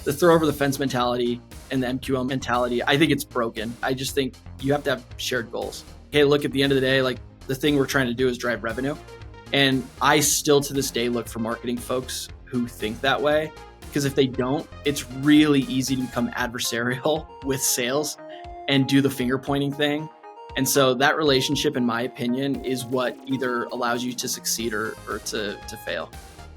the throw over the fence mentality and the MQL mentality, I think it's broken. I just think you have to have shared goals. Hey, look, at the end of the day, like the thing we're trying to do is drive revenue. And I still to this day look for marketing folks who think that way, because if they don't, it's really easy to become adversarial with sales and do the finger pointing thing. And so that relationship, in my opinion, is what either allows you to succeed or to fail.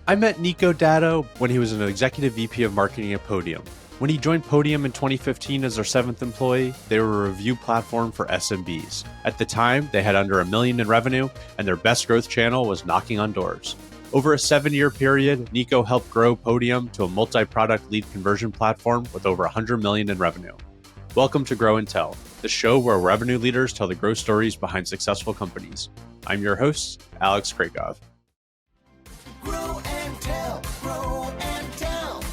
I met Nico Dato when he was an executive VP of marketing at Podium. When he joined Podium in 2015 as their 7th employee, they were a review platform for SMBs. At the time, they had under $1 million in revenue, and their best growth channel was knocking on doors. Over a 7-year period, Nico helped grow Podium to a multi-product lead conversion platform with over $100 million in revenue. Welcome to Grow and Tell, the show where revenue leaders tell the growth stories behind successful companies. I'm your host, Alex Krakov. Grow and tell, grow and tell.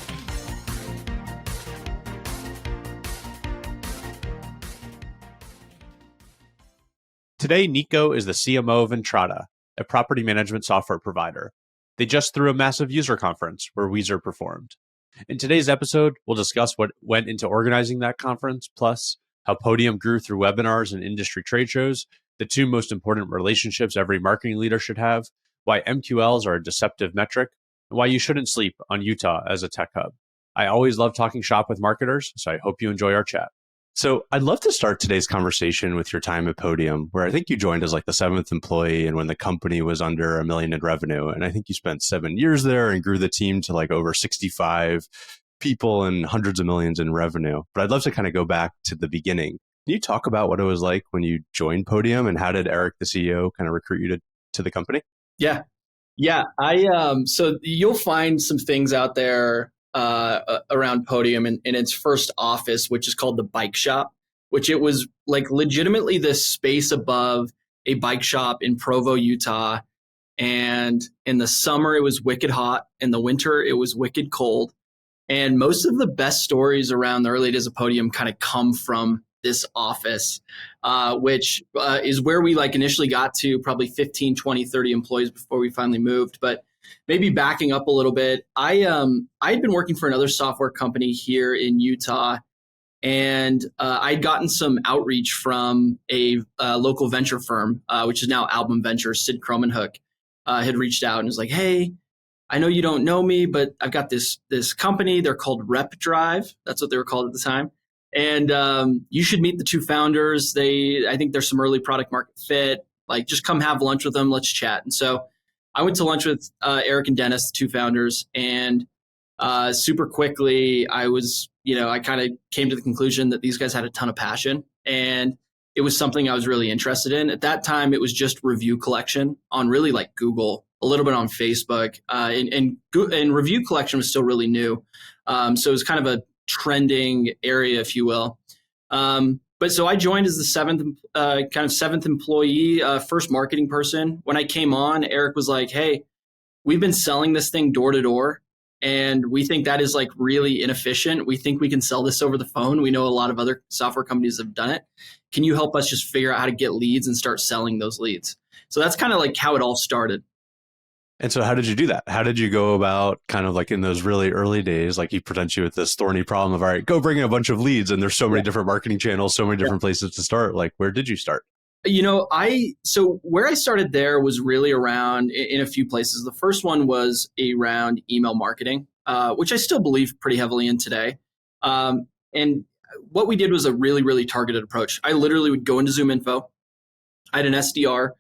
Today, Nico is the CMO of Entrata, a property management software provider. They just threw a massive user conference where Weezer performed. In today's episode, we'll discuss what went into organizing that conference, plus how Podium grew through webinars and industry trade shows, the two most important relationships every marketing leader should have, why MQLs are a deceptive metric, and why you shouldn't sleep on Utah as a tech hub. I always love talking shop with marketers, so I hope you enjoy our chat. So I'd love to start today's conversation with your time at Podium, where I think you joined as like the 7th employee and when the company was under $1 million in revenue. And I think you spent 7 years there and grew the team to like over 65 people and hundreds of millions in revenue. But I'd love to kind of go back to the beginning. Can you talk about what it was like when you joined Podium and how did Eric, the CEO, kind of recruit you to the company? Yeah. So you'll find some things out there around Podium in its first office, which is called the Bike Shop, which it was like legitimately this space above a bike shop in Provo, Utah. And in the summer, it was wicked hot. In the winter, it was wicked cold. And most of the best stories around the early days of Podium kind of come from this office, which is where we like initially got to, probably 15, 20, 30 employees before we finally moved. But maybe backing up a little bit, I'd been working for another software company here in Utah, and I'd gotten some outreach from a local venture firm, which is now Album Ventures. Sid Cromanhook had reached out and was like, "Hey, I know you don't know me, but I've got this company. They're called Rep Drive. That's what they were called at the time. And you should meet the two founders. I think there's some early product market fit. Like, just come have lunch with them. Let's chat." And so I went to lunch with Eric and Dennis, the two founders, and super quickly I kind of came to the conclusion that these guys had a ton of passion, and it was something I was really interested in. At that time, it was just review collection on really like Google, a little bit on Facebook, and review collection was still really new. So it was kind of a trending area, if you will. But so I joined as the seventh employee, first marketing person. When I came on, Eric was like, "Hey, we've been selling this thing door to door, and we think that is like really inefficient. We think we can sell this over the phone. We know a lot of other software companies have done it. Can you help us just figure out how to get leads and start selling those leads?" So that's kind of like how it all started. And so how did you do that? How did you go about kind of like in those really early days, like he presents you with this thorny problem of, all right, go bring in a bunch of leads. And there's so many different marketing channels, so many different places to start. Like, where did you start? So where I started there was really around in a few places. The first one was around email marketing, which I still believe pretty heavily in today. And what we did was a really, really targeted approach. I literally would go into Zoom Info. I had an SDR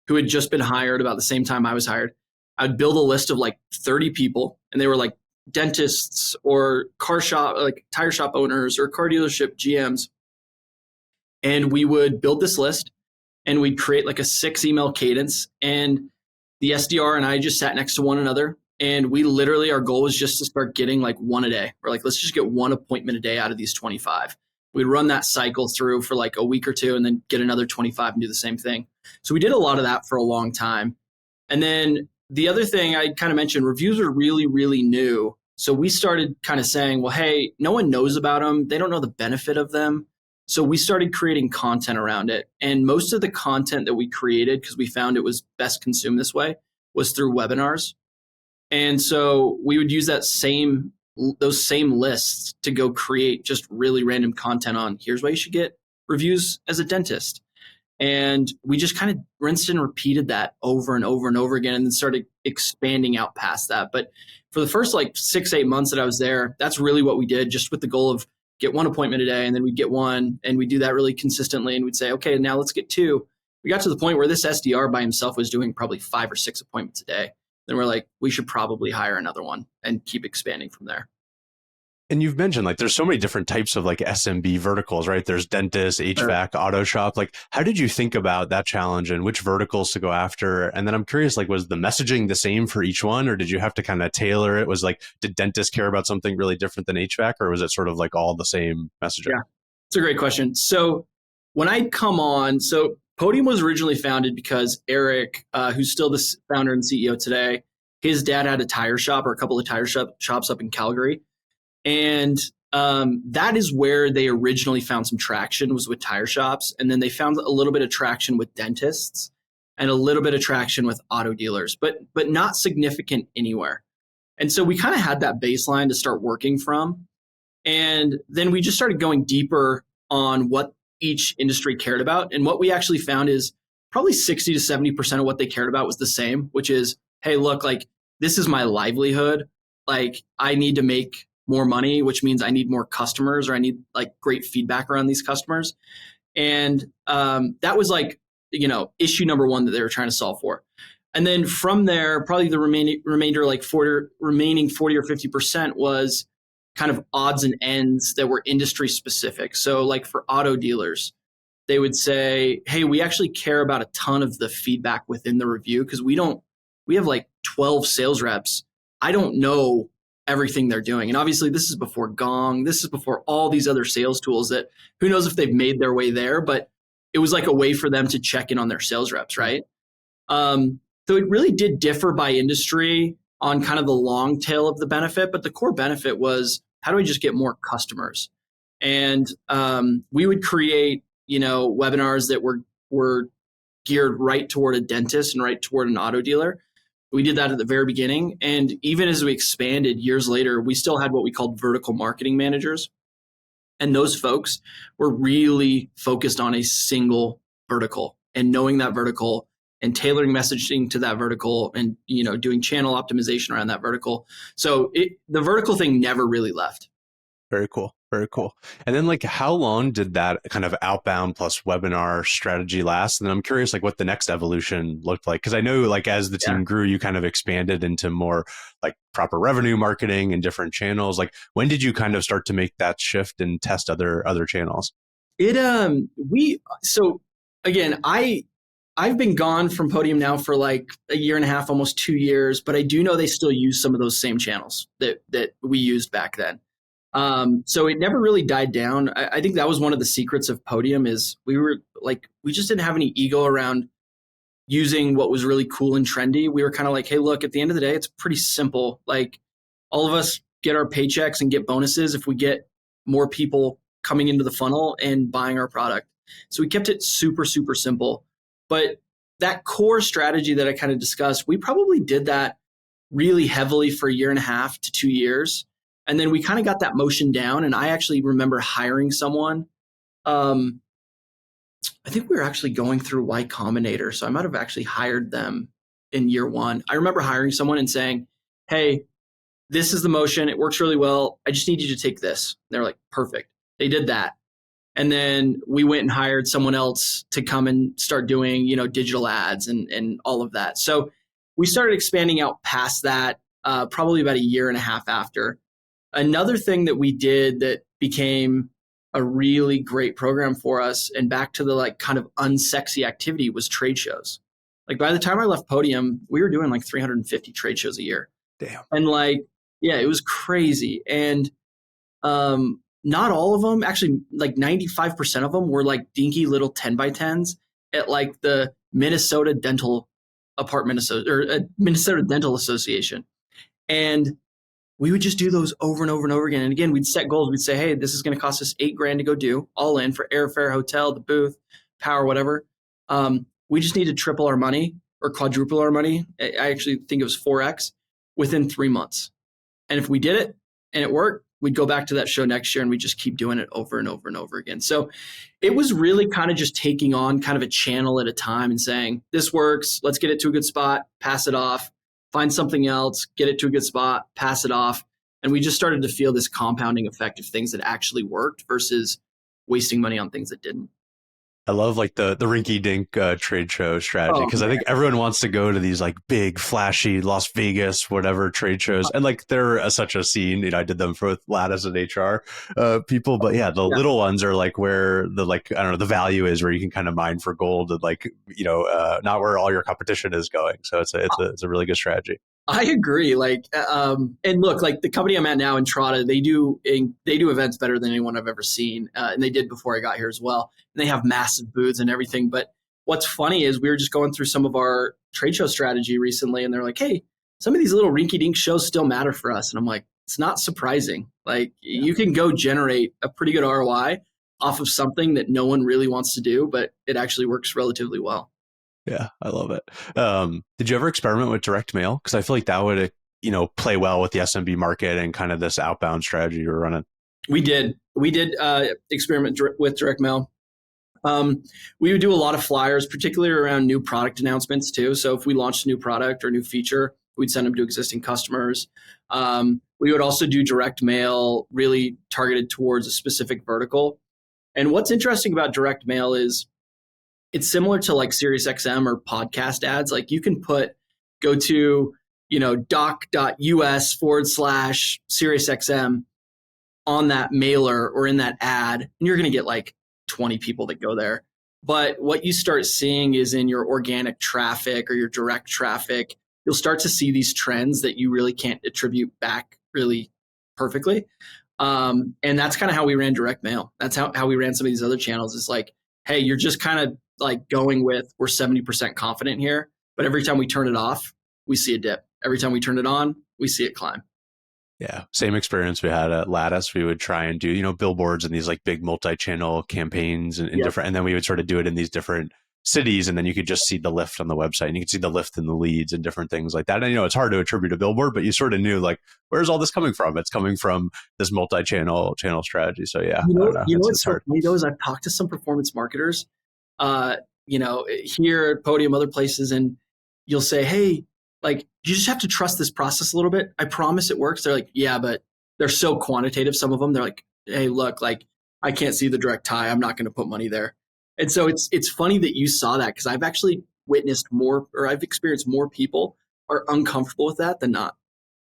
who had just been hired about the same time I was hired. I'd build a list of like 30 people, and they were like dentists or car shop, like tire shop owners or car dealership GMs. And we would build this list, and we'd create like a 6 email cadence. And the SDR and I just sat next to one another. And we literally, our goal was just to start getting like one a day. We're like, let's just get one appointment a day out of these 25. We'd run that cycle through for like a week or two and then get another 25 and do the same thing. So we did a lot of that for a long time. And then the other thing I kind of mentioned, reviews are really, really new. So we started kind of saying, well, hey, no one knows about them. They don't know the benefit of them. So we started creating content around it. And most of the content that we created, because we found it was best consumed this way, was through webinars. And so we would use that same those same lists to go create just really random content on here's why you should get reviews as a dentist. And we just kind of rinsed and repeated that over and over and over again, and then started expanding out past that. But for the first like 6-8 months that I was there, that's really what we did, just with the goal of get one appointment a day, and then we'd get one, and we'd do that really consistently. And we'd say, okay, now let's get two. We got to the point where this SDR by himself was doing probably 5 or 6 appointments a day. Then we're like, we should probably hire another one and keep expanding from there. And you've mentioned like there's so many different types of like SMB verticals, right? There's dentist, HVAC, auto shop. Like, how did you think about that challenge and which verticals to go after? And then I'm curious, like, was the messaging the same for each one, or did you have to kind of tailor it? Was like, did dentists care about something really different than HVAC, or was it sort of like all the same messaging? Yeah, it's a great question. So when I come on, so Podium was originally founded because Eric, who's still the founder and CEO today, his dad had a tire shop or a couple of tire shops up in Calgary. And that is where they originally found some traction, was with tire shops. And then they found a little bit of traction with dentists and a little bit of traction with auto dealers, but not significant anywhere. And so we kind of had that baseline to start working from. And then we just started going deeper on what each industry cared about. And what we actually found is probably 60 to 70% of what they cared about was the same, which is, hey, look, like, this is my livelihood. Like, I need to make more money, which means I need more customers, or I need like great feedback around these customers. And that was like, issue number one that they were trying to solve for. And then from there, probably the remainder, like remaining 40 or 50% was kind of odds and ends that were industry specific. So like for auto dealers, they would say, hey, we actually care about a ton of the feedback within the review, because we have like 12 sales reps. I don't know everything they're doing. And obviously this is before Gong. This is before all these other sales tools that who knows if they've made their way there, but it was like a way for them to check in on their sales reps, right? So it really did differ by industry on kind of the long tail of the benefit, but the core benefit was, how do we just get more customers? And we would create, webinars that were geared right toward a dentist and right toward an auto dealer. We did that at the very beginning. And even as we expanded years later, we still had what we called vertical marketing managers. And those folks were really focused on a single vertical and knowing that vertical and tailoring messaging to that vertical and, doing channel optimization around that vertical. So the vertical thing never really left. Very cool. Very cool. And then like, how long did that kind of outbound plus webinar strategy last? And I'm curious, like, what the next evolution looked like. Cause I know like as the team grew, you kind of expanded into more like proper revenue marketing and different channels. Like, when did you kind of start to make that shift and test other channels? So again, I've been gone from Podium now for like a year and a half, almost 2 years, but I do know they still use some of those same channels that we used back then. So it never really died down. I think that was one of the secrets of Podium, is we just didn't have any ego around using what was really cool and trendy. We were kind of like, hey, look, at the end of the day, it's pretty simple. Like, all of us get our paychecks and get bonuses if we get more people coming into the funnel and buying our product. So we kept it super, super simple. But that core strategy that I kind of discussed, we probably did that really heavily for a year and a half to 2 years. And then we kind of got that motion down. And I actually remember hiring someone. I think we were actually going through Y Combinator. So I might have actually hired them in year one. I remember hiring someone and saying, hey, this is the motion. It works really well. I just need you to take this. And they're like, perfect. They did that. And then we went and hired someone else to come and start doing, digital ads and all of that. So we started expanding out past that probably about a year and a half after. Another thing that we did that became a really great program for us, and back to the like kind of unsexy activity, was trade shows. Like, by the time I left Podium, we were doing like 350 trade shows a year. Damn. And like, yeah, it was crazy. And not all of them, actually like 95% of them were like dinky little 10 by 10s at like the Minnesota Dental Minnesota Dental Association. And we would just do those over and over and over again. And again, we'd set goals. We'd say, hey, this is going to cost us $8,000 to go do, all in, for airfare, hotel, the booth, power, whatever. We just need to triple our money or quadruple our money. I actually think it was 4x within 3 months. And if we did it, and it worked. We'd go back to that show next year and we just keep doing it over and over and over again. So it was really kind of just taking on kind of a channel at a time and saying, this works, let's get it to a good spot, pass it off, find something else, get it to a good spot, pass it off. And we just started to feel this compounding effect of things that actually worked versus wasting money on things that didn't. I love like the rinky dink trade show strategy, because I think everyone wants to go to these like big flashy Las Vegas whatever trade shows, and like they're such a scene. You know, I did them for Lattice and HR people, but yeah, the little ones are like where the like I don't know the value is, where you can kind of mine for gold and like not where all your competition is going. So it's a really good strategy. I agree. Like, and look, like the company I'm at now, Entrata, they do events better than anyone I've ever seen, and they did before I got here as well. And they have massive booths and everything. But what's funny is we were just going through some of our trade show strategy recently, and they're like, "Hey, some of these little rinky-dink shows still matter for us." And I'm like, "It's not surprising. Like, you can go generate a pretty good ROI off of something that no one really wants to do, but it actually works relatively well." Yeah, I love it. Did you ever experiment with direct mail? Because I feel like that would, play well with the SMB market and kind of this outbound strategy you're running. We did experiment with direct mail. We would do a lot of flyers, particularly around new product announcements too. So if we launched a new product or new feature, we'd send them to existing customers. We would also do direct mail really targeted towards a specific vertical. And what's interesting about direct mail is it's similar to like SiriusXM or podcast ads. Like you can go to, doc.us/SiriusXM on that mailer or in that ad, and you're going to get like 20 people that go there. But what you start seeing is in your organic traffic or your direct traffic, you'll start to see these trends that you really can't attribute back really perfectly. And that's kind of how we ran direct mail. That's how we ran some of these other channels. Is like, hey, you're just kind of like going with, we're 70% confident here, but every time we turn it off, we see a dip. Every time we turn it on, we see it climb. Yeah, same experience we had at Lattice. We would try and do, billboards and these like big multi-channel campaigns and different, and then we would sort of do it in these different cities, and then you could just see the lift on the website, and you could see the lift in the leads and different things like that. And it's hard to attribute a billboard, but you sort of knew like, where's all this coming from? It's coming from this multi-channel strategy. So yeah, what's so funny though is I've talked to some performance marketers, here at Podium, other places, and you'll say, hey, like, you just have to trust this process a little bit. I promise it works. They're like, yeah, but they're so quantitative. Some of them, they're like, hey, look, like, I can't see the direct tie. I'm not going to put money there. And so it's funny that you saw that, because I've actually witnessed more, or I've experienced more people are uncomfortable with that than not.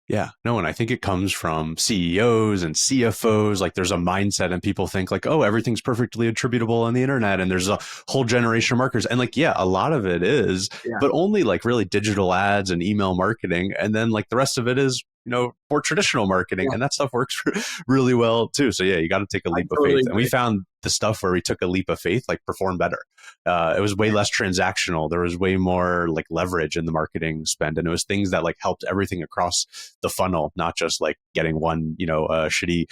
Yeah, no, and I think it comes from CEOs and CFOs. Like there's a mindset and people think like, oh, everything's perfectly attributable on the internet. And there's a whole generation of marketers. And like, yeah, a lot of it is, but only like really digital ads and email marketing. And then like the rest of it is, more traditional marketing. And that stuff works really well too. So yeah, you got to take a leap of faith. And we found the stuff where we took a leap of faith, like performed better. It was way less transactional. There was way more like leverage in the marketing spend. And it was things that like helped everything across the funnel, not just like getting one, shitty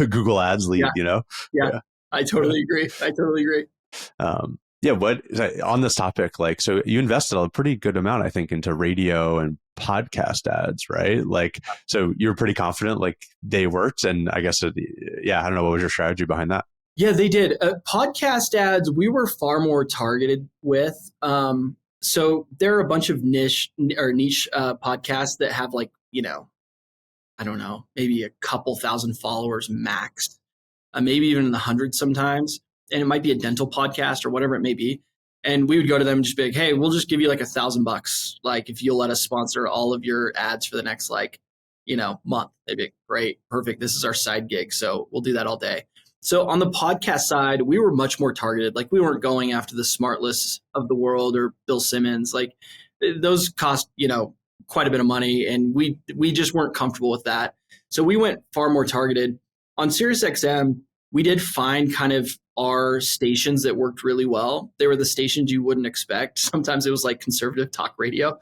Google ads lead, Yeah, I totally agree. What on this topic, like, so you invested a pretty good amount, I think, into radio and podcast ads, right? Like, so you're pretty confident, like they worked. And I guess, I don't know, what was your strategy behind that? Yeah, they did. Podcast ads, we were far more targeted with. So there are a bunch of niche podcasts that have like, I don't know, maybe a couple thousand followers max, maybe even in the hundreds sometimes. And it might be a dental podcast or whatever it may be. And we would go to them and just be like, hey, we'll just give you like $1,000. Like if you'll let us sponsor all of your ads for the next month. They'd be like, great, perfect. This is our side gig. So we'll do that all day. So on the podcast side, we were much more targeted. Like we weren't going after the Smartless of the world or Bill Simmons. Like those cost, quite a bit of money. And we just weren't comfortable with that. So we went far more targeted. On SiriusXM, we did find kind of our stations that worked really well. They were the stations you wouldn't expect. Sometimes it was like conservative talk radio.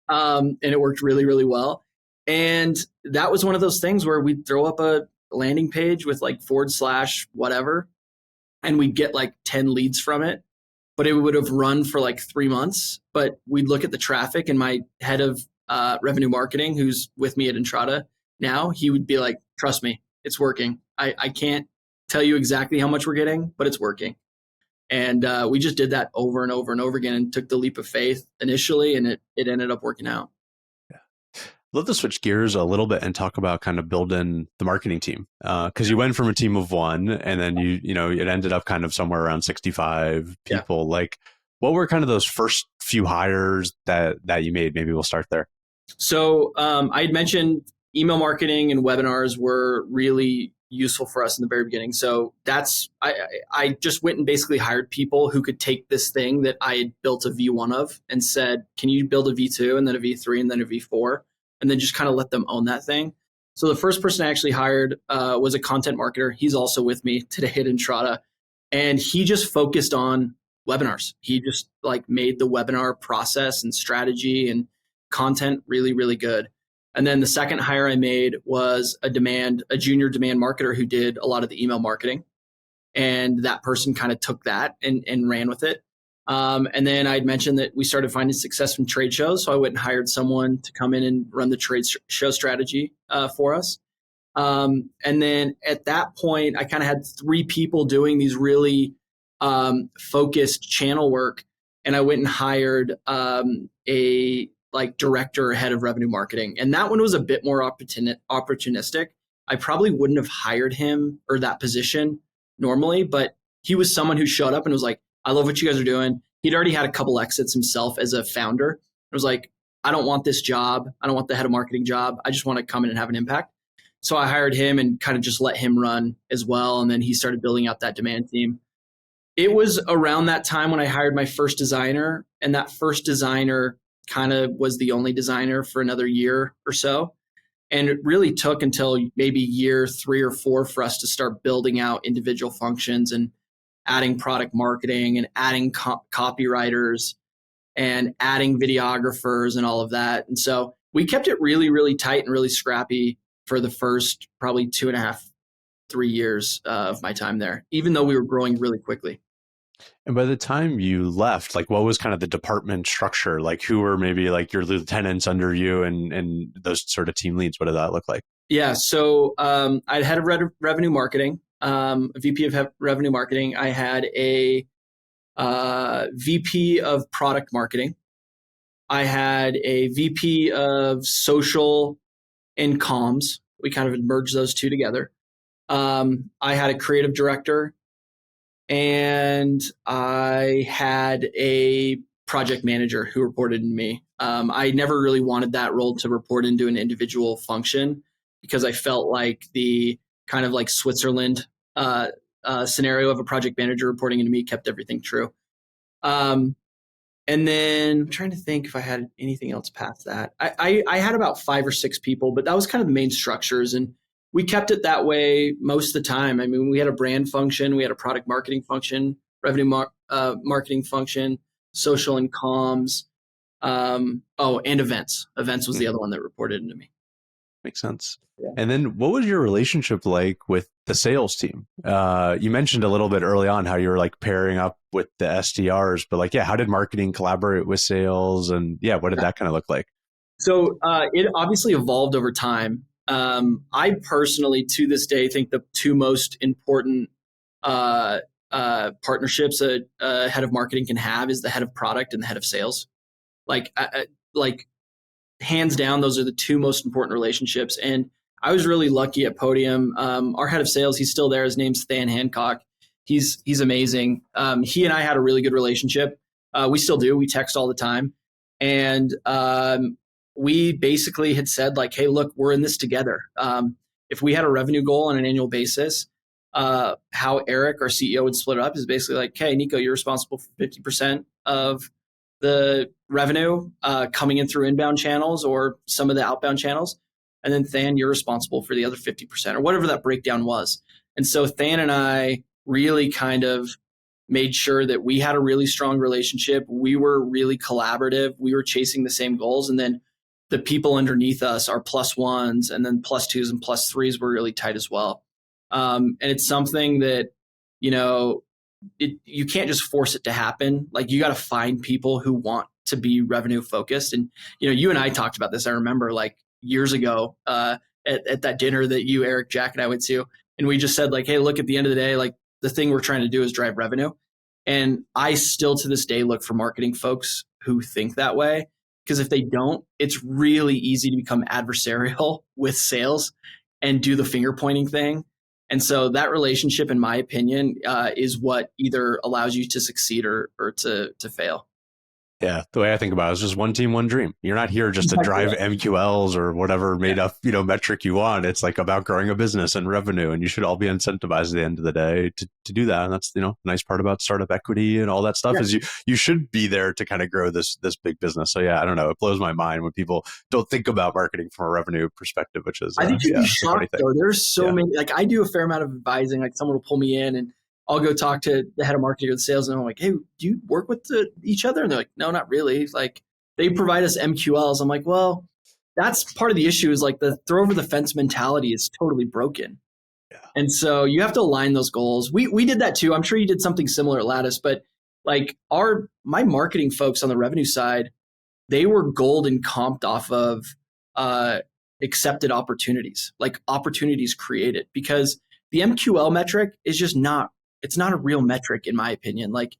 And it worked really, really well. And that was one of those things where we'd throw up a landing page with like / whatever, and we'd get like 10 leads from it, but it would have run for like 3 months. But we'd look at the traffic, and my head of revenue marketing, who's with me at Entrata now, he would be like, trust me, it's working. I can't tell you exactly how much we're getting, but it's working. And we just did that over and over and over again and took the leap of faith initially, and it ended up working out. Love to switch gears a little bit and talk about kind of building the marketing team. Cause you went from a team of one and then it ended up kind of somewhere around 65 people. Yeah. Like what were kind of those first few hires that you made? Maybe we'll start there. So I had mentioned email marketing and webinars were really useful for us in the very beginning. So I just went and basically hired people who could take this thing that I had built a V1 of and said, can you build a V2 and then a V3 and then a V4? And then just kind of let them own that thing. So the first person I actually hired was a content marketer. He's also with me today at Entrata. And he just focused on webinars. He just like made the webinar process and strategy and content really, really good. And then the second hire I made was a junior demand marketer who did a lot of the email marketing. And that person kind of took that and ran with it. And then I'd mentioned that we started finding success from trade shows. So I went and hired someone to come in and run the trade show strategy for us. And then at that point, I kind of had 3 people doing these really focused channel work. And I went and hired a director or head of revenue marketing. And that one was a bit more opportunistic. I probably wouldn't have hired him or that position normally, but he was someone who showed up and was like, I love what you guys are doing. He'd already had a couple exits himself as a founder. I was like, I don't want this job. I don't want the head of marketing job. I just want to come in and have an impact. So I hired him and kind of just let him run as well. And then he started building out that demand team. It was around that time when I hired my first designer, and that first designer kind of was the only designer for another year or so. And it really took until maybe year 3 or 4 for us to start building out individual functions and adding product marketing and adding copywriters and adding videographers and all of that. And so we kept it really, really tight and really scrappy for the first probably 2.5, 3 years of my time there, even though we were growing really quickly. And by the time you left, like what was kind of the department structure? Like who were maybe like your lieutenants under you and those sort of team leads? What did that look like? Yeah. So I had a revenue marketing, a VP of revenue marketing. I had a VP of product marketing. I had a VP of social and comms. We kind of merged those two together. I had a creative director, and I had a project manager who reported to me. I never really wanted that role to report into an individual function because I felt like the kind of like Switzerland scenario of a project manager reporting into me kept everything true. And then I'm trying to think if I had anything else past that. I had about 5 or 6 people, but that was kind of the main structures. And we kept it that way most of the time. I mean, we had a brand function, we had a product marketing function, revenue marketing function, social and comms. And events. Events was the other one that reported into me. Makes sense. Yeah. And then what was your relationship like with the sales team? You mentioned a little bit early on how you were like pairing up with the SDRs, but like, yeah, how did marketing collaborate with sales? And yeah, what did that kind of look like? So it obviously evolved over time. I personally, to this day, think the 2 most important partnerships a head of marketing can have is the head of product and the head of sales. Like hands down, those are the 2 most important relationships. And I was really lucky at Podium. Our head of sales, he's still there. His name's Than Hancock. He's amazing. He and I had a really good relationship. We still do. We text all the time. And we basically had said like, hey, look, we're in this together. If we had a revenue goal on an annual basis, how Eric, our CEO, would split it up is basically like, hey, Nico, you're responsible for 50% of the revenue coming in through inbound channels or some of the outbound channels. And then Than, you're responsible for the other 50% or whatever that breakdown was. And so Than and I really kind of made sure that we had a really strong relationship. We were really collaborative. We were chasing the same goals. And then the people underneath us, our +1s and then +2s and +3s were really tight as well. And it's something that, you can't just force it to happen. Like you got to find people who want to be revenue focused. And, you and I talked about this. I remember like years ago at at that dinner that you, Eric, Jack, and I went to. And we just said like, hey, look, at the end of the day, like the thing we're trying to do is drive revenue. And I still to this day look for marketing folks who think that way. Because if they don't, it's really easy to become adversarial with sales and do the finger pointing thing. And so that relationship, in my opinion, is what either allows you to succeed or to fail. Yeah, the way I think about it is just one team, one dream. You're not here just to drive MQLs or whatever made up, metric you want. It's like about growing a business and revenue, and you should all be incentivized at the end of the day to do that. And that's, the nice part about startup equity and all that stuff is you should be there to kind of grow this big business. So yeah, I don't know. It blows my mind when people don't think about marketing from a revenue perspective, which is, I think you'd be shocked though. There's so many, like I do a fair amount of advising, like someone will pull me in and I'll go talk to the head of marketing or the sales and I'm like, hey, do you work with each other? And they're like, no, not really. Like they provide us MQLs. I'm like, well, that's part of the issue is like the throw over the fence mentality is totally broken. Yeah. And so you have to align those goals. We did that too. I'm sure you did something similar at Lattice, but like my marketing folks on the revenue side, they were gold and comped off of accepted opportunities, like opportunities created, because the MQL metric is just it's not a real metric in my opinion. Like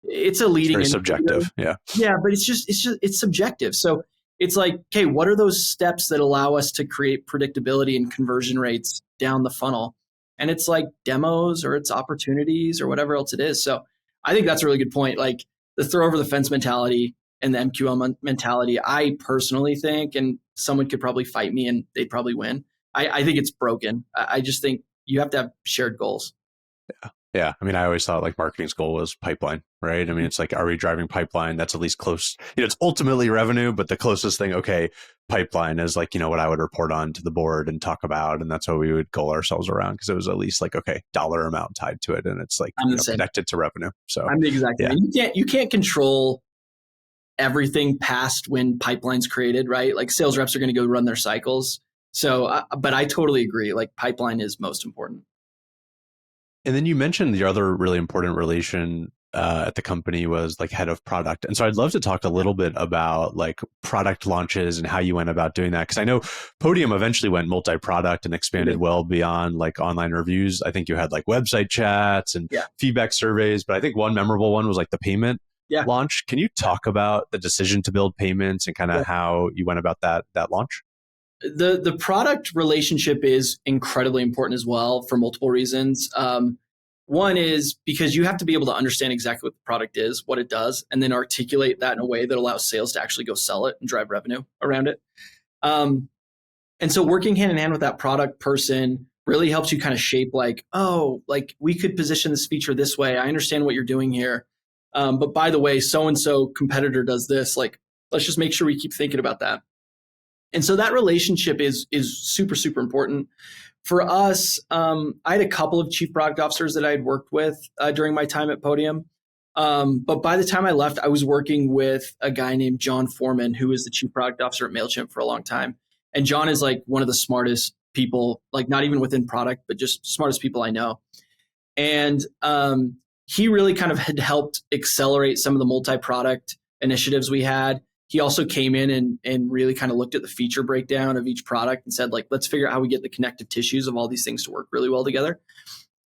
it's a leading it's very subjective. Yeah. Yeah. But it's subjective. So it's like, okay, what are those steps that allow us to create predictability and conversion rates down the funnel? And it's like demos or it's opportunities or whatever else it is. So I think that's a really good point. Like the throw over the fence mentality and the MQL mentality, I personally think, and someone could probably fight me and they'd probably win. I think it's broken. I just think you have to have shared goals. Yeah. Yeah. I mean, I always thought like marketing's goal was pipeline, right? I mean, it's like, are we driving pipeline? That's at least close. It's ultimately revenue, but the closest thing, okay, pipeline is like, what I would report on to the board and talk about. And that's what we would goal ourselves around because it was at least like, okay, dollar amount tied to it. And it's like connected to revenue. So I'm the exact same. You can't control everything past when pipeline's created, right? Like sales reps are going to go run their cycles. So, but I totally agree. Like pipeline is most important. And then you mentioned the other really important relation at the company was like head of product. And so I'd love to talk a little bit about like product launches and how you went about doing that. Because I know Podium eventually went multi-product and expanded well beyond like online reviews. I think you had like website chats and feedback surveys, but I think one memorable one was like the payment launch. Can you talk about the decision to build payments and kind of how you went about that launch? The product relationship is incredibly important as well for multiple reasons. One is because you have to be able to understand exactly what the product is, what it does, and then articulate that in a way that allows sales to actually go sell it and drive revenue around it. And so working hand in hand with that product person really helps you kind of shape like, oh, like we could position this feature this way. I understand what you're doing here. But by the way, so-and-so competitor does this. Like, let's just make sure we keep thinking about that. And so that relationship is super, super important. For us, I had a couple of chief product officers that I had worked with during my time at Podium. But by the time I left, I was working with a guy named John Foreman, who was the chief product officer at MailChimp for a long time. And John is like one of the smartest people, like not even within product, but just smartest people I know. And he really kind of had helped accelerate some of the multi-product initiatives we had. He also came in and really kind of looked at the feature breakdown of each product and said, like, let's figure out how we get the connective tissues of all these things to work really well together.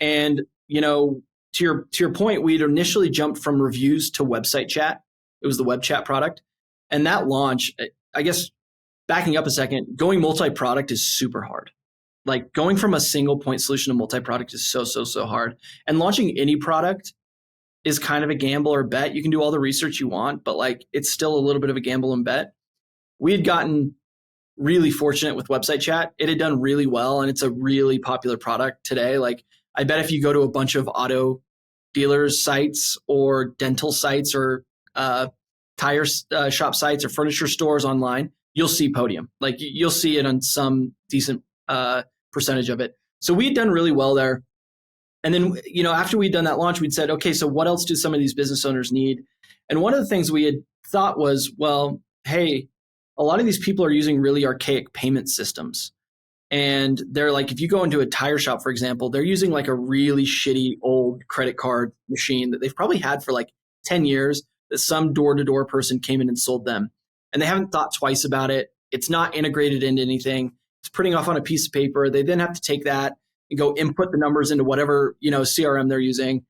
And, to your point, we'd initially jumped from reviews to website chat. It was the web chat product. And that launch, I guess, backing up a second, going multi-product is super hard. Like going from a single point solution to multi-product is so hard. And launching any product is kind of a gamble or bet. You can do all the research you want, but like it's still a little bit of a gamble and bet. We had gotten really fortunate with website chat. It had done really well and it's a really popular product today. Like I bet if you go to a bunch of auto dealers sites or dental sites or tire shop sites or furniture stores online, you'll see Podium. Like you'll see it on some decent percentage of it. So we had done really well there. And then, after we'd done that launch, we'd said, okay, so what else do some of these business owners need? And one of the things we had thought was, well, hey, a lot of these people are using really archaic payment systems. And they're like, if you go into a tire shop, for example, they're using like a really shitty old credit card machine that they've probably had for like 10 years that some door-to-door person came in and sold them. And they haven't thought twice about it. It's not integrated into anything. printing off on a piece of paper. They then have to take that and go input the numbers into whatever, CRM they're using.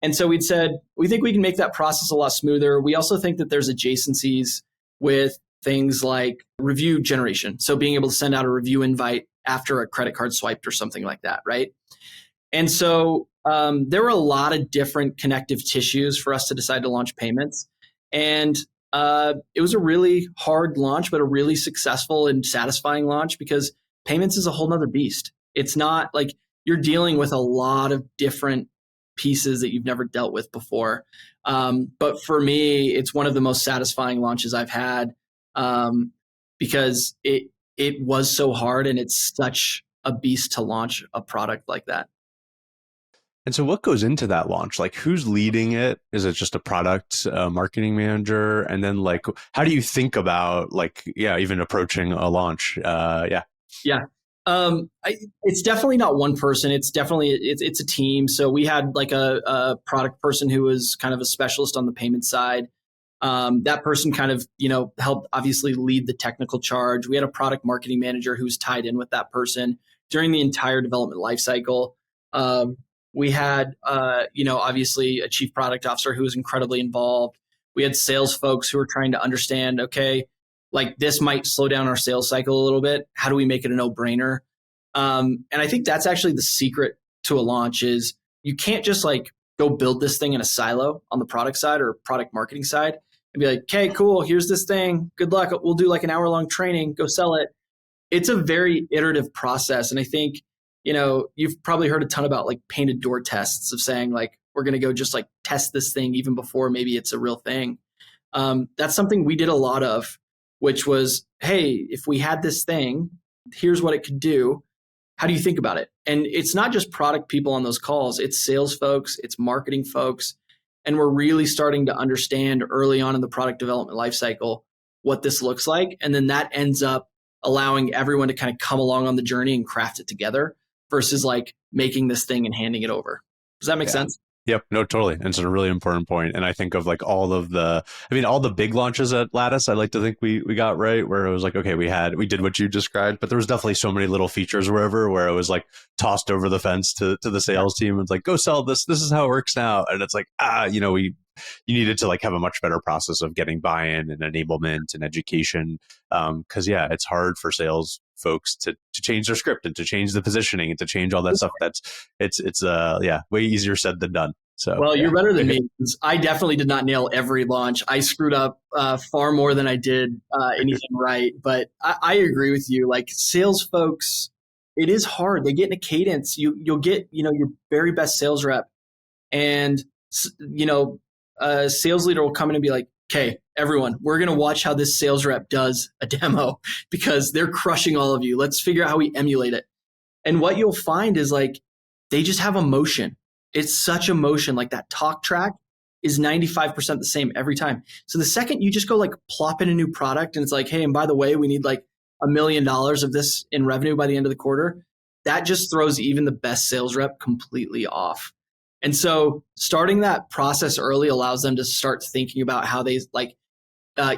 And so we'd said, we think we can make that process a lot smoother. We also think that there's adjacencies with things like review generation. So being able to send out a review invite after a credit card swiped or something like that, right? And so there were a lot of different connective tissues for us to decide to launch payments. And it was a really hard launch, but a really successful and satisfying launch because payments is a whole nother beast. It's not like you're dealing with a lot of different pieces that you've never dealt with before. But for me, it's one of the most satisfying launches I've had because it was so hard and it's such a beast to launch a product like that. And so what goes into that launch? Like who's leading it? Is it just a product marketing manager? And then like, how do you think about like, even approaching a launch? Yeah. It's definitely not one person. It's a team. So we had like a product person who was kind of a specialist on the payment side. That person kind of, helped obviously lead the technical charge. We had a product marketing manager who was tied in with that person during the entire development lifecycle. We had, obviously a chief product officer who was incredibly involved. We had sales folks who were trying to understand, okay, like this might slow down our sales cycle a little bit. How do we make it a no-brainer? And I think that's actually the secret to a launch is you can't just like go build this thing in a silo on the product side or product marketing side and be like, okay, cool, here's this thing. Good luck. We'll do like an hour-long training. Go sell it. It's a very iterative process. And I think, you've probably heard a ton about like painted door tests of saying like, we're going to go just like test this thing even before maybe it's a real thing. That's something we did a lot of, which was, hey, if we had this thing, here's what it could do. How do you think about it? And it's not just product people on those calls. It's sales folks, it's marketing folks. And we're really starting to understand early on in the product development lifecycle what this looks like. And then that ends up allowing everyone to kind of come along on the journey and craft it together versus like making this thing and handing it over. Does that make sense? Yep. No, totally. And it's a really important point. And I think of like all the big launches at Lattice, I like to think we got right where it was like, okay, we did what you described, but there was definitely so many little features wherever where it was like tossed over the fence to the sales team. It's like, go sell this. This is how it works now. And it's like, you needed to like have a much better process of getting buy-in and enablement and education. Cause it's hard for sales folks to change their script and to change the positioning and to change all that stuff. It's way easier said than done. So, well, you're better than me. I definitely did not nail every launch. I screwed up far more than I did anything right. But I agree with you. Like sales folks, it is hard. They get in a cadence. You'll get, your very best sales rep and, a sales leader will come in and be like, okay, everyone, we're going to watch how this sales rep does a demo because they're crushing all of you. Let's figure out how we emulate it. And what you'll find is like, they just have emotion. It's such emotion. Like that talk track is 95% the same every time. So the second you just go like plop in a new product and it's like, hey, and by the way, we need like $1 million of this in revenue by the end of the quarter, that just throws even the best sales rep completely off. And so starting that process early allows them to start thinking about how they like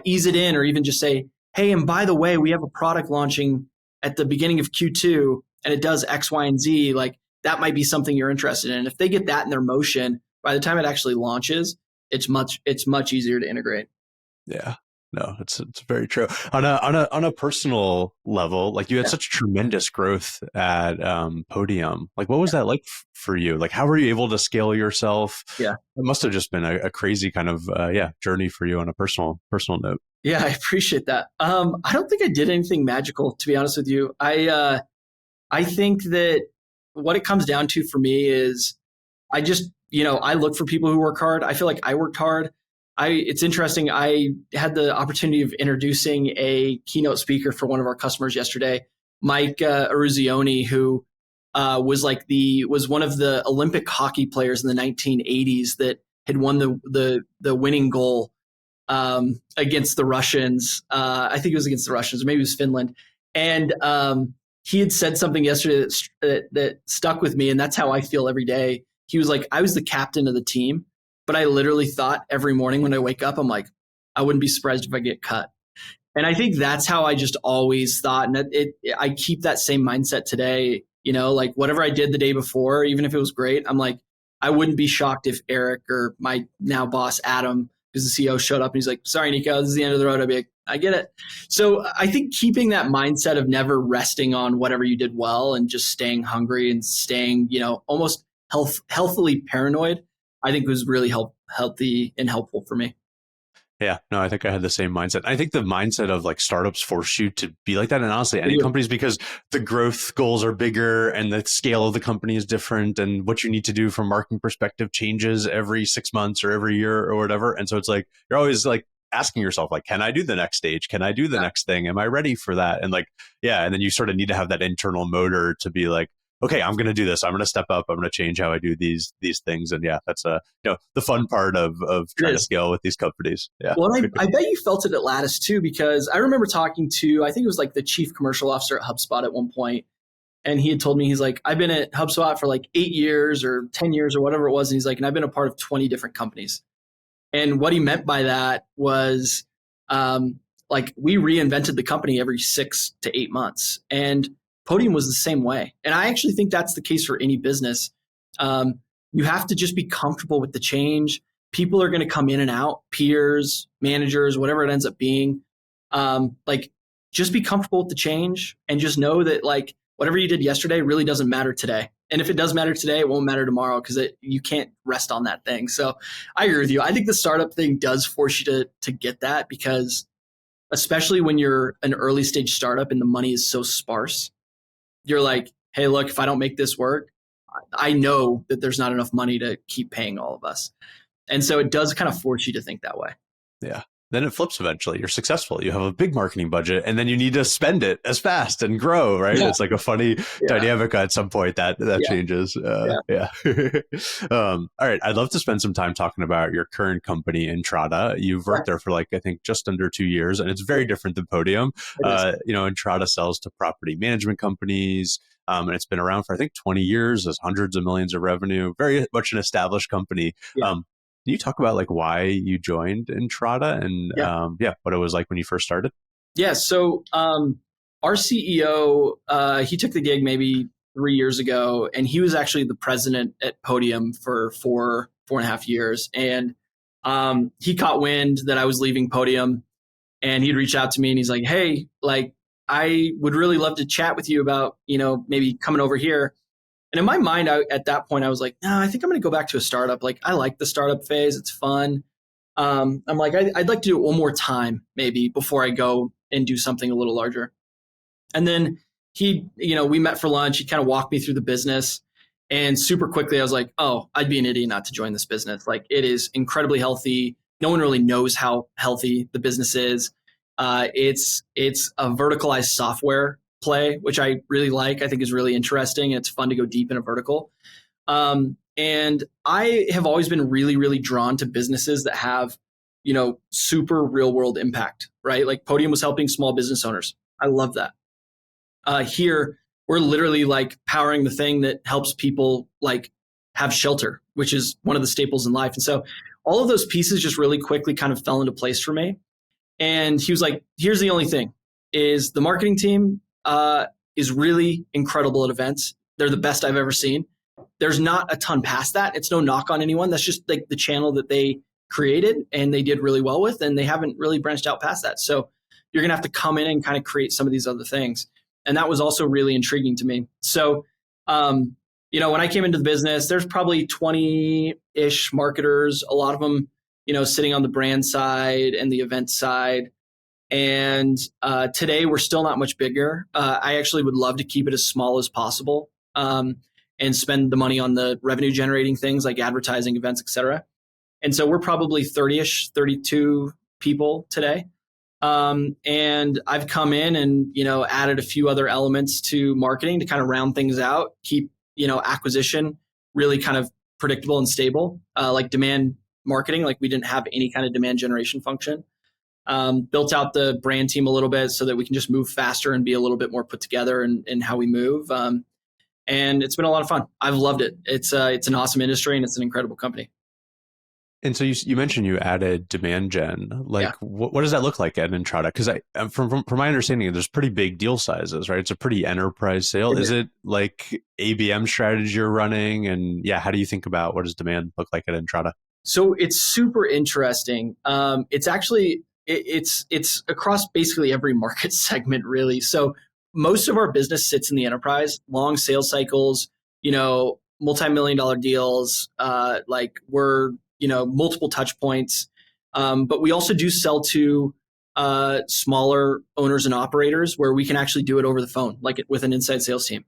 ease it in or even just say, hey, and by the way, we have a product launching at the beginning of Q2 and it does X, Y, and Z. Like that might be something you're interested in. And if they get that in their motion, by the time it actually launches, it's much easier to integrate. Yeah. No, it's very true. On a personal level, like you had such tremendous growth at Podium. Like, what was that like for you? Like, how were you able to scale yourself? Yeah, it must have just been a crazy kind of journey for you on a personal note. Yeah, I appreciate that. I don't think I did anything magical, to be honest with you. I think that what it comes down to for me is I just I look for people who work hard. I feel like I worked hard. It's interesting. I had the opportunity of introducing a keynote speaker for one of our customers yesterday, Mike Eruzione, who was one of the Olympic hockey players in the 1980s that had won the winning goal against the Russians. I think it was against the Russians, or maybe it was Finland. And he had said something yesterday that stuck with me, and that's how I feel every day. He was like, I was the captain of the team. But I literally thought every morning when I wake up, I'm like, I wouldn't be surprised if I get cut. And I think that's how I just always thought. And I keep that same mindset today, like whatever I did the day before, even if it was great, I'm like, I wouldn't be shocked if Eric or my now boss, Adam, who's the CEO, showed up and he's like, sorry, Nico, this is the end of the road. I'd be like, I get it. So I think keeping that mindset of never resting on whatever you did well and just staying hungry and staying, almost healthily paranoid, I think was really healthy and helpful for me. Yeah, no, I think I had the same mindset. I think the mindset of like startups force you to be like that. And honestly, any companies, because the growth goals are bigger and the scale of the company is different and what you need to do from a marketing perspective changes every 6 months or every year or whatever. And so it's like, you're always like asking yourself, like, can I do the next stage? Can I do the next thing? Am I ready for that? And like, yeah. And then you sort of need to have that internal motor to be like, okay, I'm going to do this. I'm going to step up. I'm going to change how I do these things. And yeah, that's the fun part of trying to scale with these companies. Yeah. Well, I bet you felt it at Lattice too, because I remember talking to, I think it was like the chief commercial officer at HubSpot at one point, and he had told me, he's like, I've been at HubSpot for like 8 years or 10 years or whatever it was. And he's like, and I've been a part of 20 different companies. And what he meant by that was like we reinvented the company every 6 to 8 months. And Podium was the same way. And I actually think that's the case for any business. You have to just be comfortable with the change. People are going to come in and out, peers, managers, whatever it ends up being. Like just be comfortable with the change and just know that like whatever you did yesterday really doesn't matter today. And if it does matter today, it won't matter tomorrow because you can't rest on that thing. So I agree with you. I think the startup thing does force you to get that, because especially when you're an early stage startup and the money is so sparse, you're like, hey, look, if I don't make this work, I know that there's not enough money to keep paying all of us. And so it does kind of force you to think that way. Yeah. Then it flips eventually. You're successful. You have a big marketing budget and then you need to spend it as fast and grow, right? Yeah. It's like a funny dynamic at some point that changes. Yeah. All right. I'd love to spend some time talking about your current company, Entrata. You've worked there for like, I think just under 2 years, and it's very different than Podium. Entrata sells to property management companies. And it's been around for, I think, 20 years. There's hundreds of millions of revenue, very much an established company. Yeah. Can you talk about like why you joined Entrata and what it was like when you first started? Yeah. So our CEO, he took the gig maybe 3 years ago, and he was actually the president at Podium for four and a half years. And he caught wind that I was leaving Podium, and he'd reach out to me and he's like, hey, like, I would really love to chat with you about, maybe coming over here. And in my mind, at that point, I was like, no, I think I'm going to go back to a startup. Like, I like the startup phase. It's fun. I'm like, I'd like to do it one more time, maybe, before I go and do something a little larger. And then we met for lunch. He kind of walked me through the business. And super quickly, I was like, oh, I'd be an idiot not to join this business. Like, it is incredibly healthy. No one really knows how healthy the business is. It's a verticalized software play, which I really like. I think is really interesting. It's fun to go deep in a vertical. And I have always been really, really drawn to businesses that have, super real world impact, right? Like Podium was helping small business owners. I love that. Here, we're literally like powering the thing that helps people like have shelter, which is one of the staples in life. And so all of those pieces just really quickly kind of fell into place for me. And he was like, here's the only thing is the marketing team is really incredible at events. They're the best I've ever seen. There's not a ton past that. It's no knock on anyone. That's just like the channel that they created and they did really well with, and they haven't really branched out past that. So you're going to have to come in and kind of create some of these other things. And that was also really intriguing to me. So, when I came into the business, there's probably 20-ish marketers, a lot of them, sitting on the brand side and the event side. And today we're still not much bigger. I actually would love to keep it as small as possible and spend the money on the revenue generating things like advertising, events, et cetera. And so we're probably 30-ish, 32 people today. And I've come in and, added a few other elements to marketing to kind of round things out, keep, acquisition really kind of predictable and stable, like demand marketing. Like we didn't have any kind of demand generation function. Built out the brand team a little bit so that we can just move faster and be a little bit more put together in how we move. And it's been a lot of fun. I've loved it. It's an awesome industry and it's an incredible company. And so you mentioned you added demand gen. Like, Yeah. what does that look like at Entrata? Because from my understanding, there's pretty big deal sizes, right? It's a pretty enterprise sale. It Is is. it like ABM strategy you're running? And yeah, how do you think about what does demand look like at Entrata? So it's super interesting. It's actually it's across basically every market segment, really. So most of our business sits in the enterprise, long sales cycles, multi-million dollar deals. Like we're multiple touch points, but we also do sell to smaller owners and operators where we can actually do it over the phone, like with an inside sales team.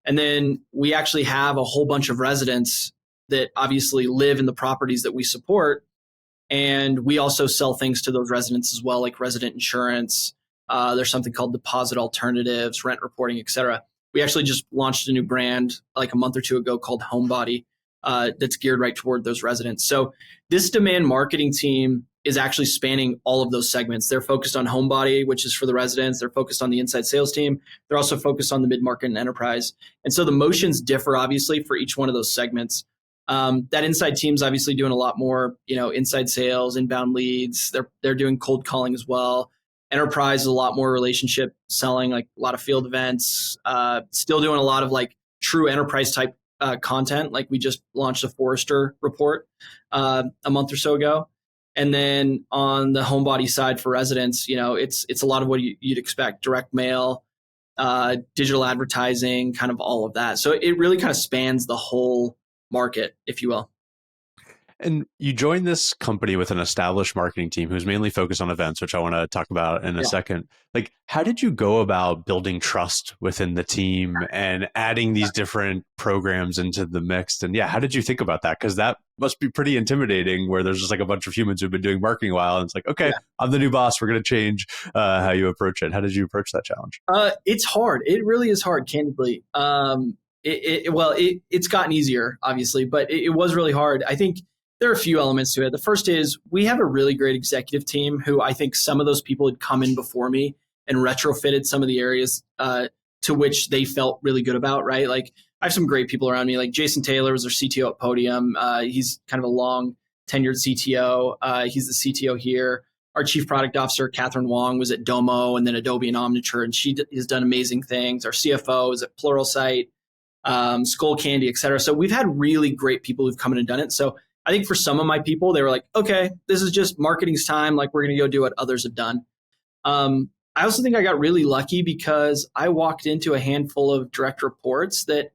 And then we actually have a whole bunch of residents that obviously live in the properties that we support. And we also sell things to those residents as well, like resident insurance. There's something called deposit alternatives, rent reporting, et cetera. We actually just launched a new brand like a month or two ago called Homebody that's geared right toward those residents. So this demand marketing team is actually spanning all of those segments. They're focused on Homebody, which is for the residents. They're focused on the inside sales team. They're also focused on the mid-market and enterprise. And so the motions differ, obviously, for each one of those segments. That inside team's obviously doing a lot more, inside sales, inbound leads. They're doing cold calling as well. Enterprise is a lot more relationship selling, like a lot of field events. Still doing a lot of like true enterprise type content. Like we just launched a Forrester report a month or so ago. And then on the Homebody side for residents, it's a lot of what you'd expect: direct mail, digital advertising, kind of all of that. So it really kind of spans the whole market, if you will. And you joined this company with an established marketing team who's mainly focused on events, which I want to talk about in a second. Like, how did you go about building trust within the team and adding these different programs into the mix? And yeah, how did you think about that? Because that must be pretty intimidating where there's just like a bunch of humans who've been doing marketing a while. And it's like, okay, I'm the new boss. We're going to change how you approach it. How did you approach that challenge? It's hard. It really is hard, candidly. It's gotten easier, obviously, but it was really hard. I think there are a few elements to it. The first is we have a really great executive team who I think some of those people had come in before me and retrofitted some of the areas to which they felt really good about, right? Like I have some great people around me. Like Jason Taylor was our CTO at Podium. He's kind of a long tenured CTO. He's the CTO here. Our chief product officer, Catherine Wong, was at Domo and then Adobe and Omniture, and she has done amazing things. Our CFO is at Pluralsight, Skull Candy, et cetera. So we've had really great people who've come in and done it. So I think for some of my people, they were like, okay, this is just marketing's time. Like we're going to go do what others have done. I also think I got really lucky because I walked into a handful of direct reports that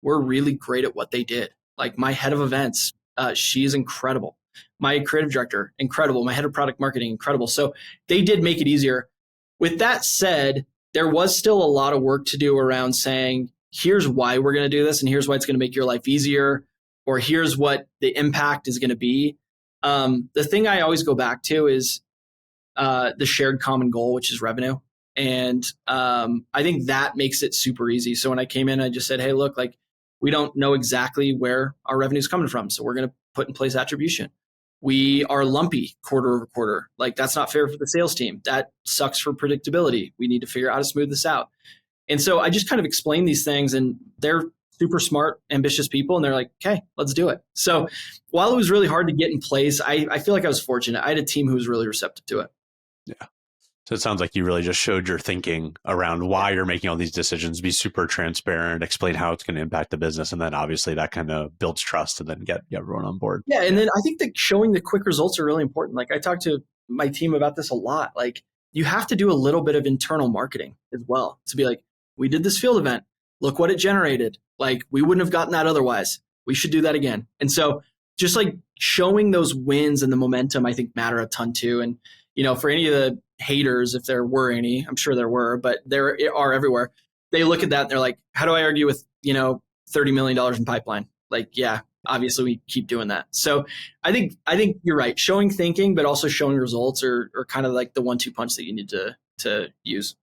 were really great at what they did. Like my head of events, she's incredible. My creative director, incredible. My head of product marketing, incredible. So they did make it easier. With that said, there was still a lot of work to do around saying, here's why we're going to do this and here's why it's going to make your life easier, or here's what the impact is going to be. The thing I always go back to is the shared common goal, which is revenue. And I think that makes it super easy. So when I came in, I just said, hey, look, like we don't know exactly where our revenue is coming from. So we're going to put in place attribution. We are lumpy quarter over quarter. Like that's not fair for the sales team. That sucks for predictability. We need to figure out how to smooth this out. And so I just kind of explain these things, and they're super smart, ambitious people. And they're like, okay, let's do it. So while it was really hard to get in place, I feel like I was fortunate. I had a team who was really receptive to it. Yeah. So it sounds like you really just showed your thinking around why you're making all these decisions, be super transparent, explain how it's going to impact the business. And then obviously that kind of builds trust and then get everyone on board. Yeah. And then I think that showing the quick results are really important. Like I talk to my team about this a lot. Like you have to do a little bit of internal marketing as well to be like, we did this field event. Look what it generated. Like we wouldn't have gotten that otherwise. We should do that again. And so just like showing those wins and the momentum, I think matter a ton too. And, for any of the haters, if there were any, I'm sure there were, but there are everywhere. They look at that and they're like, how do I argue with, $30 million in pipeline? Like, yeah, obviously we keep doing that. So I think you're right. Showing thinking, but also showing results are kind of like the 1-2 punch that you need to use.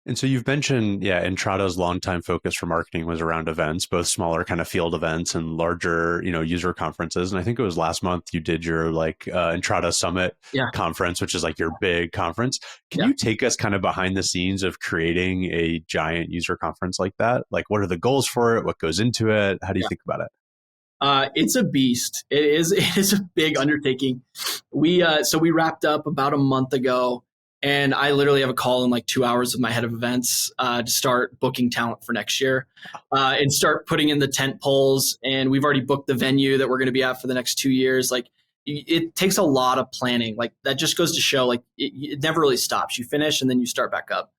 And so you've mentioned, Entrata's longtime focus for marketing was around events, both smaller kind of field events and larger, user conferences. And I think it was last month you did your Entrata Summit conference, which is like your big conference. Can you take us kind of behind the scenes of creating a giant user conference like that? Like what are the goals for it? What goes into it? How do you think about it? It's a beast. It is. It is a big undertaking. So we wrapped up about a month ago, and I literally have a call in like 2 hours with my head of events to start booking talent for next year, and start putting in the tent poles. And we've already booked the venue that we're going to be at for the next 2 years. Like it takes a lot of planning. Like that just goes to show, like it never really stops. You finish and then you start back up.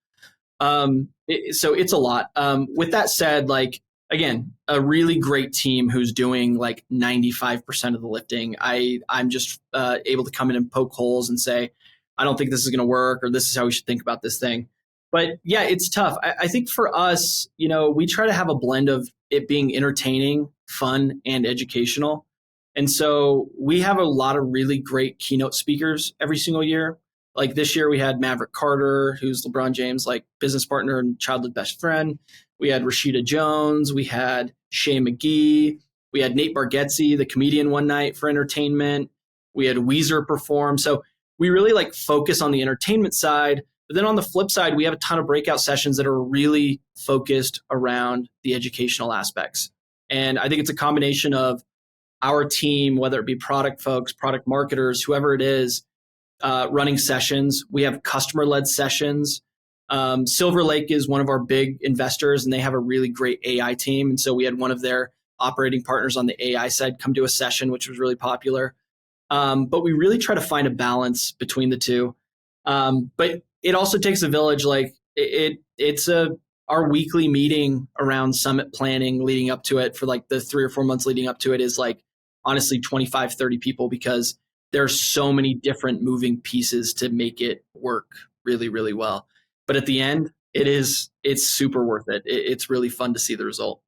So it's a lot. With that said, like, again, a really great team who's doing like 95% of the lifting. I'm just able to come in and poke holes and say, I don't think this is going to work, or this is how we should think about this thing. But yeah, it's tough. I think for us, we try to have a blend of it being entertaining, fun, and educational. And so we have a lot of really great keynote speakers every single year. Like this year, we had Maverick Carter, who's LeBron James' like business partner and childhood best friend. We had Rashida Jones. We had Shay McGee. We had Nate Bargatze, the comedian, one night for entertainment. We had Weezer perform. So we really like focus on the entertainment side. But then on the flip side, we have a ton of breakout sessions that are really focused around the educational aspects. And I think it's a combination of our team, whether it be product folks, product marketers, whoever it is, running sessions. We have customer-led sessions. Silver Lake is one of our big investors, and they have a really great AI team. And so we had one of their operating partners on the AI side come to a session, which was really popular. But we really try to find a balance between the two. But it also takes a village. Like it's our weekly meeting around summit planning leading up to it for like the 3 or 4 months leading up to it is like honestly 25, 30 people, because there's so many different moving pieces to make it work really, really well. But at the end, it's super worth it. It's really fun to see the result.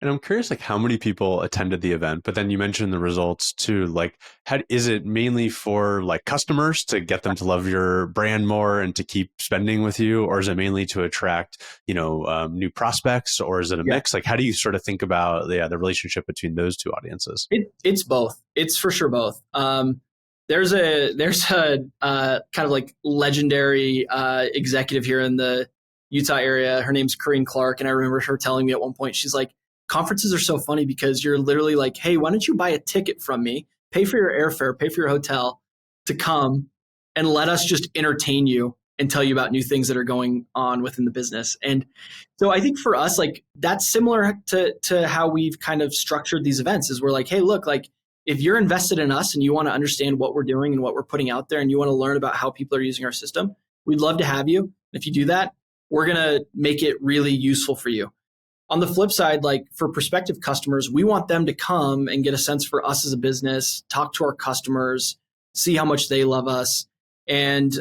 And I'm curious, like, how many people attended the event? But then you mentioned the results too. Like, is it mainly for like customers to get them to love your brand more and to keep spending with you, or is it mainly to attract, new prospects, or is it a mix? Like, how do you sort of think about the relationship between those two audiences? It's both. It's for sure both. There's a kind of like legendary executive here in the Utah area. Her name's Corinne Clark, and I remember her telling me at one point, she's like, conferences are so funny because you're literally like, hey, why don't you buy a ticket from me, pay for your airfare, pay for your hotel to come and let us just entertain you and tell you about new things that are going on within the business. And so I think for us, like that's similar to how we've kind of structured these events is we're like, hey, look, like if you're invested in us and you want to understand what we're doing and what we're putting out there and you want to learn about how people are using our system, we'd love to have you. If you do that, we're going to make it really useful for you. On the flip side, like for prospective customers, we want them to come and get a sense for us as a business, talk to our customers, see how much they love us. And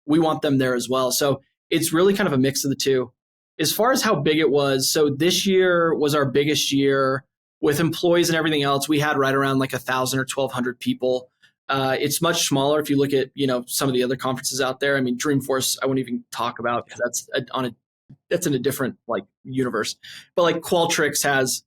we want them there as well. So it's really kind of a mix of the two. As far as how big it was, so this year was our biggest year with employees and everything else. We had right around like 1,000 or 1,200 people. It's much smaller if you look at, some of the other conferences out there. I mean, Dreamforce, I won't even talk about because that's in a different like universe. But like Qualtrics has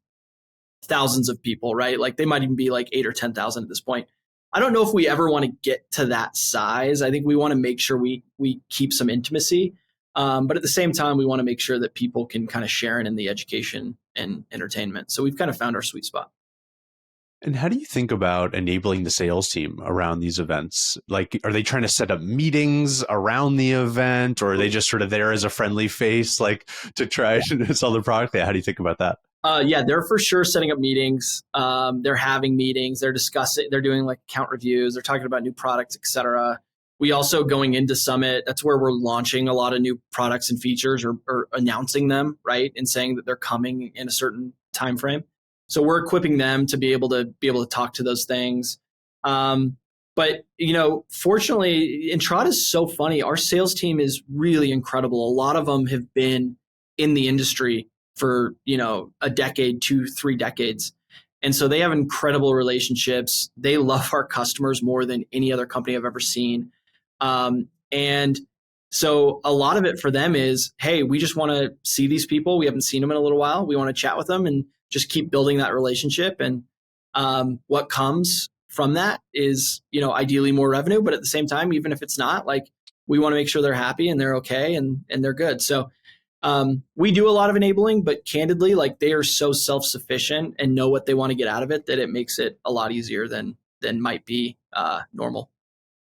thousands of people, right? Like they might even be like 8 or 10,000 at this point. I don't know if we ever want to get to that size. I think we want to make sure we keep some intimacy. But at the same time, we want to make sure that people can kind of share in the education and entertainment. So we've kind of found our sweet spot. And how do you think about enabling the sales team around these events? Like, are they trying to set up meetings around the event, or are they just sort of there as a friendly face, like to try to sell the product? How do you think about that? Yeah, they're for sure setting up meetings. They're having meetings. They're discussing. They're doing like account reviews. They're talking about new products, et cetera. We also going into Summit. That's where we're launching a lot of new products and features, or announcing them, right, and saying that they're coming in a certain time frame. So we're equipping them to be able to talk to those things. But fortunately, Entrata is so funny. Our sales team is really incredible. A lot of them have been in the industry for a decade, 2, 3 decades, and so they have incredible relationships. They love our customers more than any other company I've ever seen, and so a lot of it for them is, hey, we just want to see these people. We haven't seen them in a little while. We want to chat with them and just keep building that relationship. And what comes from that is, ideally more revenue. But at the same time, even if it's not, like we want to make sure they're happy and they're okay and they're good. So We do a lot of enabling, but candidly, like they are so self-sufficient and know what they want to get out of it that it makes it a lot easier than might be normal.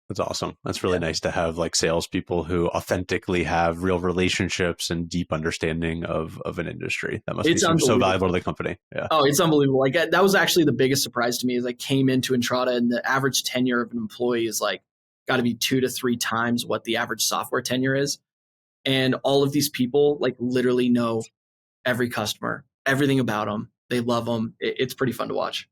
That's awesome. That's really Yeah. nice to have like salespeople who authentically have real relationships and deep understanding of an industry. That must be It's so unbelievable. valuable to the company. Yeah. Oh, it's unbelievable. Like that was actually the biggest surprise to me as I came into Entrata, and the average tenure of an employee is like got to be 2 to 3 times what the average software tenure is. And all of these people like literally know every customer, everything about them. They love them. It's pretty fun to watch.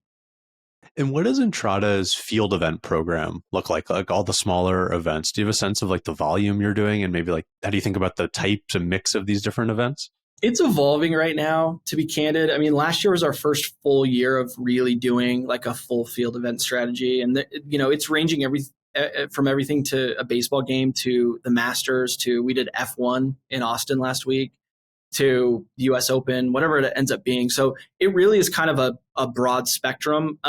And what does Entrata's field event program look like? Like all the smaller events? Do you have a sense of like the volume you're doing, and maybe like how do you think about the types and mix of these different events? It's evolving right now, to be candid. I mean, last year was our first full year of really doing like a full field event strategy. And, it's ranging from everything to a baseball game to the Masters to we did F1 in Austin last week to the US Open, whatever it ends up being. So it really is kind of a broad spectrum.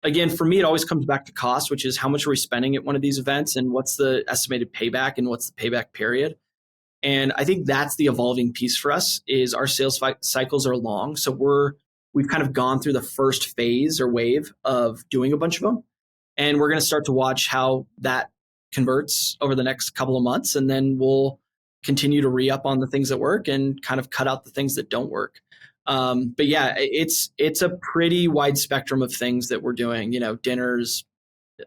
Again, for me, it always comes back to cost, which is how much are we spending at one of these events and what's the estimated payback and what's the payback period. And I think that's the evolving piece for us is our sales cycles are long. So we've kind of gone through the first phase or wave of doing a bunch of them. And we're going to start to watch how that converts over the next couple of months. And then we'll continue to re-up on the things that work and kind of cut out the things that don't work. But yeah, it's a pretty wide spectrum of things that we're doing, dinners,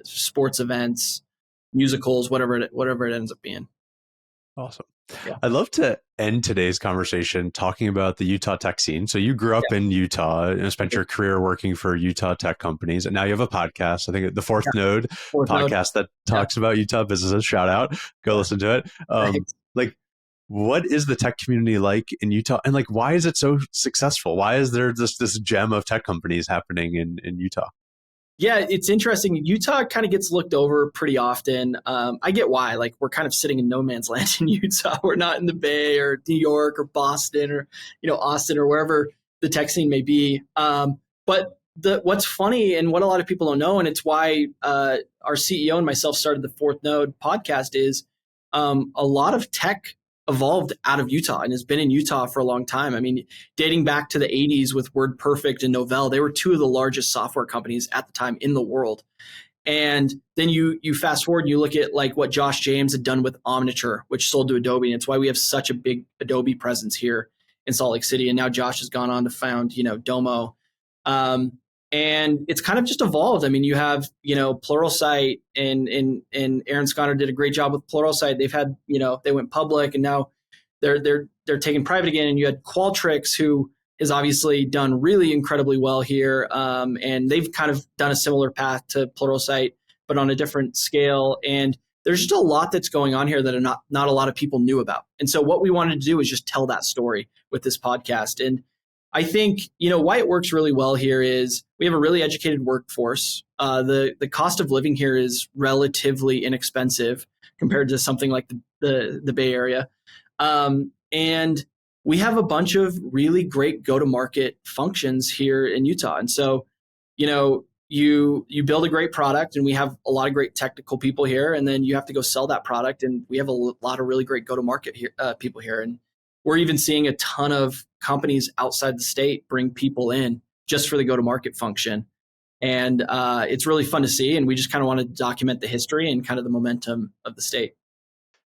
sports events, musicals, whatever it ends up being. Awesome. Yeah. I'd love to end today's conversation talking about the Utah tech scene. So you grew up in Utah and spent your career working for Utah tech companies. And now you have a podcast, I think the Fourth Node podcast that talks about Utah businesses. Shout out. Go listen to it. Like, what is the tech community like in Utah? And like, why is it so successful? Why is there this gem of tech companies happening in Utah? Yeah, it's interesting. Utah kind of gets looked over pretty often. I get why. Like we're kind of sitting in no man's land in Utah. We're not in the Bay or New York or Boston or Austin or wherever the tech scene may be. But what's funny and what a lot of people don't know, and it's why our CEO and myself started the Fourth Node podcast, is a lot of tech evolved out of Utah and has been in Utah for a long time. I mean, dating back to the 80s with WordPerfect and Novell, they were two of the largest software companies at the time in the world. And then you fast forward and you look at like what Josh James had done with Omniture, which sold to Adobe. And it's why we have such a big Adobe presence here in Salt Lake City. And now Josh has gone on to found, Domo. And it's kind of just evolved. I mean, you have, Pluralsight and Aaron Sconner did a great job with Pluralsight. They've had, they went public and now they're taken private again. And you had Qualtrics, who has obviously done really incredibly well here. And they've kind of done a similar path to Pluralsight, but on a different scale. And there's just a lot that's going on here that not a lot of people knew about. And so what we wanted to do is just tell that story with this podcast. And I think, why it works really well here is we have a really educated workforce. The cost of living here is relatively inexpensive compared to something like the Bay Area. And we have a bunch of really great go-to-market functions here in Utah. And so, you build a great product, and we have a lot of great technical people here, and then you have to go sell that product. And we have a lot of really great go-to-market here, people here. And we're even seeing a ton of companies outside the state bring people in just for the go-to-market function. And it's really fun to see. And we just kind of want to document the history and kind of the momentum of the state.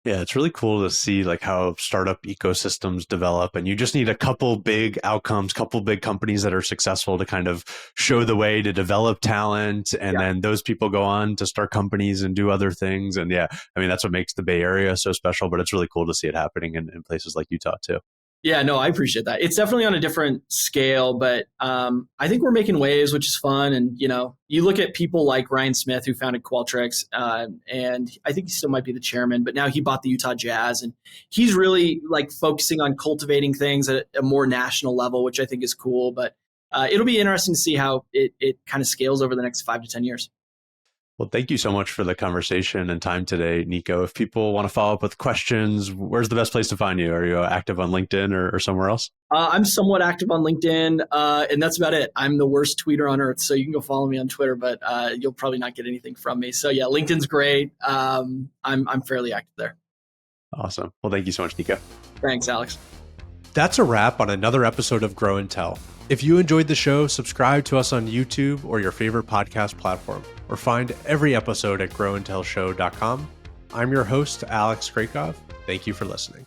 Yeah, it's really cool to see like how startup ecosystems develop, and you just need a couple big outcomes, couple big companies that are successful to kind of show the way to develop talent. And then those people go on to start companies and do other things. And yeah, I mean, that's what makes the Bay Area so special, but it's really cool to see it happening in places like Utah too. Yeah, no, I appreciate that. It's definitely on a different scale, but I think we're making waves, which is fun. And, you look at people like Ryan Smith, who founded Qualtrics, and I think he still might be the chairman, but now he bought the Utah Jazz, and he's really like focusing on cultivating things at a more national level, which I think is cool. But it'll be interesting to see how it kind of scales over the next 5 to 10 years. Well, thank you so much for the conversation and time today, Nico. If people want to follow up with questions, where's the best place to find you? Are you active on LinkedIn or somewhere else? I'm somewhat active on LinkedIn, and that's about it. I'm the worst tweeter on earth, so you can go follow me on Twitter, but you'll probably not get anything from me. So yeah, LinkedIn's great. I'm fairly active there. Awesome. Well, thank you so much, Nico. Thanks, Alex. That's a wrap on another episode of Grow and Tell. If you enjoyed the show, subscribe to us on YouTube or your favorite podcast platform, or find every episode at growandtellshow.com. I'm your host, Alex Krakov. Thank you for listening.